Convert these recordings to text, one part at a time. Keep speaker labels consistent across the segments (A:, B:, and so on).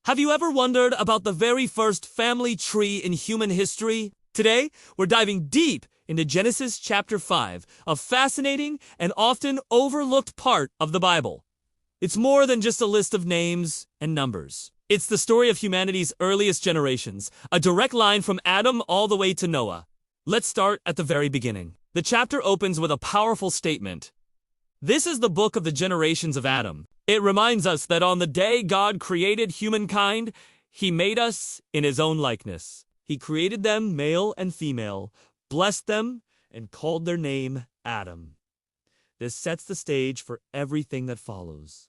A: Have you ever wondered about the very first family tree in human history? Today, we're diving deep into Genesis chapter 5, a fascinating and often overlooked part of the Bible. It's more than just a list of names and numbers. It's the story of humanity's earliest generations, a direct line from Adam all the way to Noah. Let's start at the very beginning. The chapter opens with a powerful statement. This is the book of the generations of Adam. It reminds us that on the day God created humankind, He made us in His own likeness. He created them male and female, blessed them, and called their name Adam. This sets the stage for everything that follows.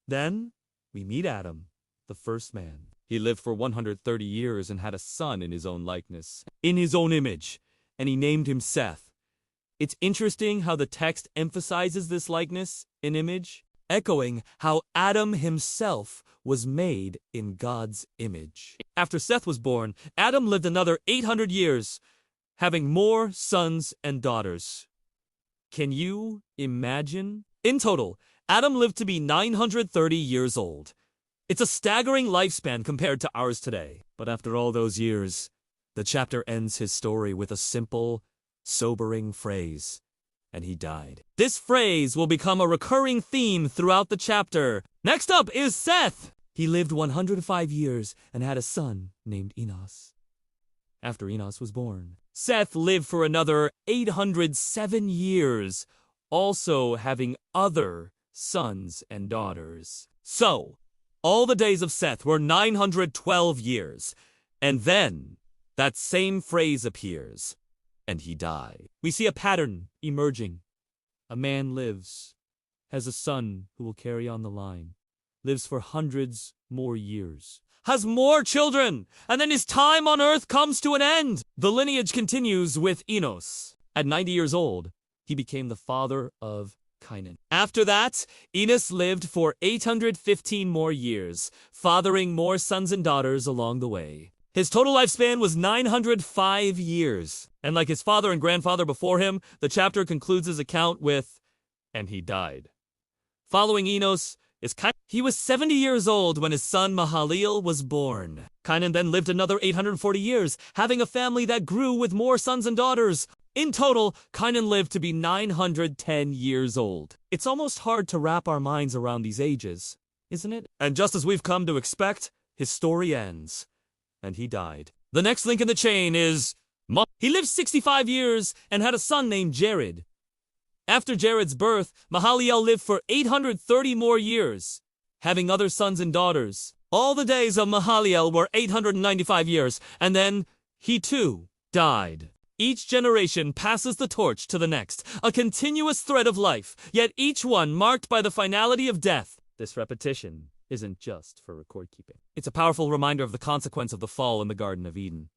A: Then, we meet Adam, the first man. He lived for 130 years and had a son in his own likeness, in his own image, and he named him Seth. It's interesting how the text emphasizes this likeness and image, echoing how Adam himself was made in God's image. After Seth was born, Adam lived another 800 years, having more sons and daughters. Can you imagine? In total, Adam lived to be 930 years old. It's a staggering lifespan compared to ours today. But after all those years, the chapter ends his story with a simple, sobering phrase. And he died. This phrase will become a recurring theme throughout the chapter. Next up is Seth. He lived 105 years and had a son named Enoch. After Enoch was born, Seth lived for another 807 years, also having other sons and daughters. So, all the days of Seth were 912 years. And then, that same phrase appears. And he died. We see a pattern emerging. A man lives, has a son who will carry on the line, lives for hundreds more years, has more children, and then his time on earth comes to an end. The lineage continues with Enos. At 90 years old, he became the father of Cainan. After that, Enos lived for 815 more years, fathering more sons and daughters along the way. His total lifespan was 905 years. And like his father and grandfather before him, the chapter concludes his account with, and he died. Following Enos is Cainan. He was 70 years old when his son Mahalalel was born. Cainan then lived another 840 years, having a family that grew with more sons and daughters. In total, Cainan lived to be 910 years old. It's almost hard to wrap our minds around these ages, isn't it? And just as we've come to expect, his story ends. And he died. The next link in the chain is he lived 65 years and had a son named Jared. After Jared's birth, Mahalalel lived for 830 more years, having other sons and daughters. All the days of Mahalalel were 895 years, and then he too died. Each generation passes the torch to the next, a continuous thread of life, yet each one marked by the finality of death. This repetition isn't just for record keeping. It's a powerful reminder of the consequence of the fall in the Garden of Eden.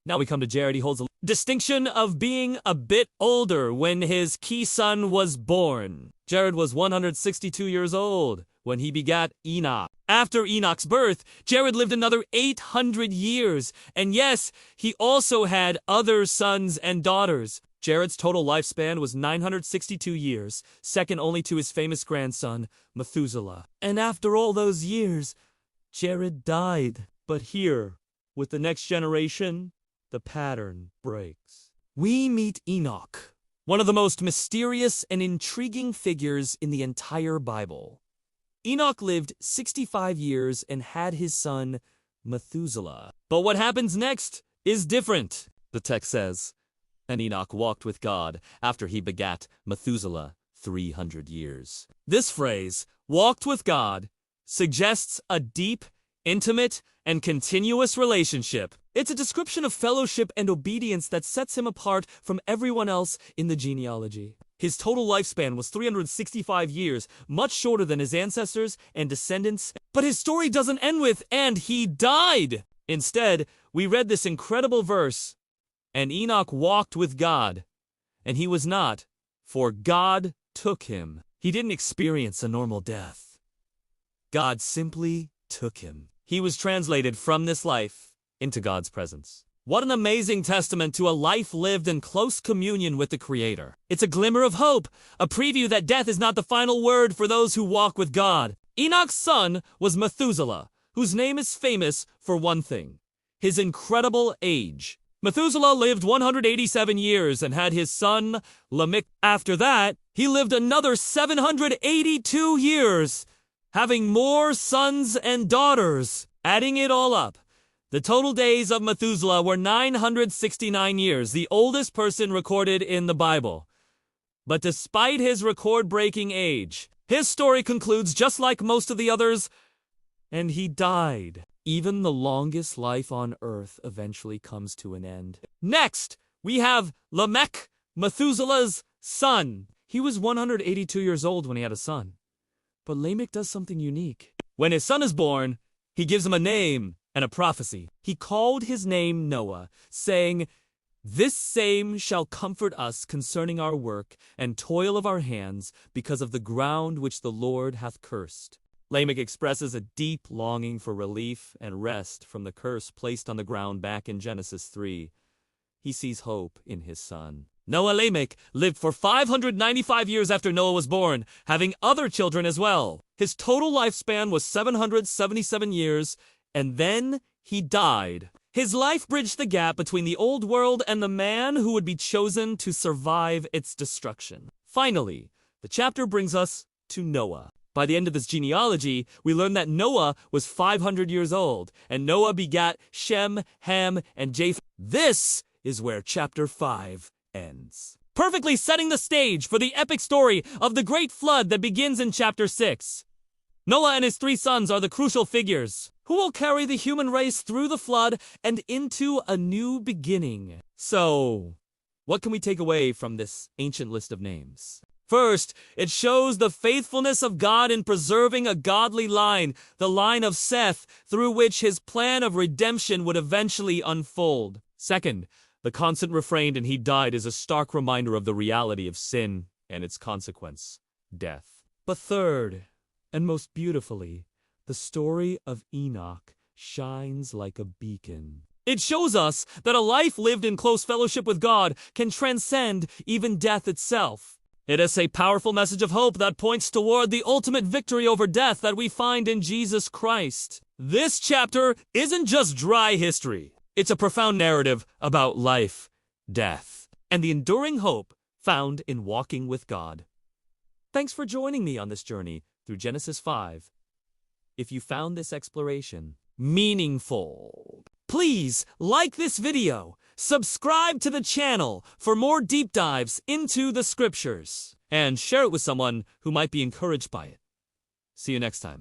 A: Now we come to Jared. He holds a distinction of being a bit older when his key son was born. Jared was 162 years old when he begat Enoch. After Enoch's birth, Jared lived another 800 years. And yes, he also had other sons and daughters. Jared's total lifespan was 962 years, second only to his famous grandson, Methuselah. And after all those years, Jared died. But here, with the next generation, the pattern breaks. We meet Enoch, one of the most mysterious and intriguing figures in the entire Bible. Enoch lived 65 years and had his son, Methuselah. But what happens next is different, the text says. And Enoch walked with God after he begat Methuselah 300 years. This phrase, walked with God, suggests a deep, intimate, and continuous relationship. It's a description of fellowship and obedience that sets him apart from everyone else in the genealogy. His total lifespan was 365 years, much shorter than his ancestors and descendants. But his story doesn't end with, and he died. Instead, we read this incredible verse, and Enoch walked with God, and he was not, for God took him. He didn't experience a normal death. God simply took him. He was translated from this life into God's presence. What an amazing testament to a life lived in close communion with the Creator. It's a glimmer of hope, a preview that death is not the final word for those who walk with God. Enoch's son was Methuselah, whose name is famous for one thing: his incredible age. Methuselah lived 187 years and had his son Lamech. After that, he lived another 782 years, having more sons and daughters. Adding it all up, the total days of Methuselah were 969 years, the oldest person recorded in the Bible. But despite his record-breaking age, his story concludes just like most of the others, and he died. Even the longest life on earth eventually comes to an end. Next, we have Lamech, Methuselah's son. He was 182 years old when he had a son. But Lamech does something unique. When his son is born, he gives him a name and a prophecy. He called his name Noah, saying, "This same shall comfort us concerning our work and toil of our hands, because of the ground which the Lord hath cursed." Lamech expresses a deep longing for relief and rest from the curse placed on the ground back in Genesis 3. He sees hope in his son. Noah Lamech lived for 595 years after Noah was born, having other children as well. His total lifespan was 777 years, and then he died. His life bridged the gap between the old world and the man who would be chosen to survive its destruction. Finally, the chapter brings us to Noah. By the end of this genealogy, we learn that Noah was 500 years old, and Noah begat Shem, Ham, and Japheth. This is where chapter 5 ends, perfectly setting the stage for the epic story of the great flood that begins in chapter 6. Noah and his 3 sons are the crucial figures who will carry the human race through the flood and into a new beginning. So, what can we take away from this ancient list of names? First, it shows the faithfulness of God in preserving a godly line, the line of Seth, through which his plan of redemption would eventually unfold. Second, the constant refrain "and he died" is a stark reminder of the reality of sin and its consequence, death. But third, and most beautifully, the story of Enoch shines like a beacon. It shows us that a life lived in close fellowship with God can transcend even death itself. It is a powerful message of hope that points toward the ultimate victory over death that we find in Jesus Christ. This chapter isn't just dry history. It's a profound narrative about life, death, and the enduring hope found in walking with God. Thanks for joining me on this journey through Genesis 5. If you found this exploration meaningful, please like this video, subscribe to the channel for more deep dives into the scriptures, and share it with someone who might be encouraged by it. See you next time.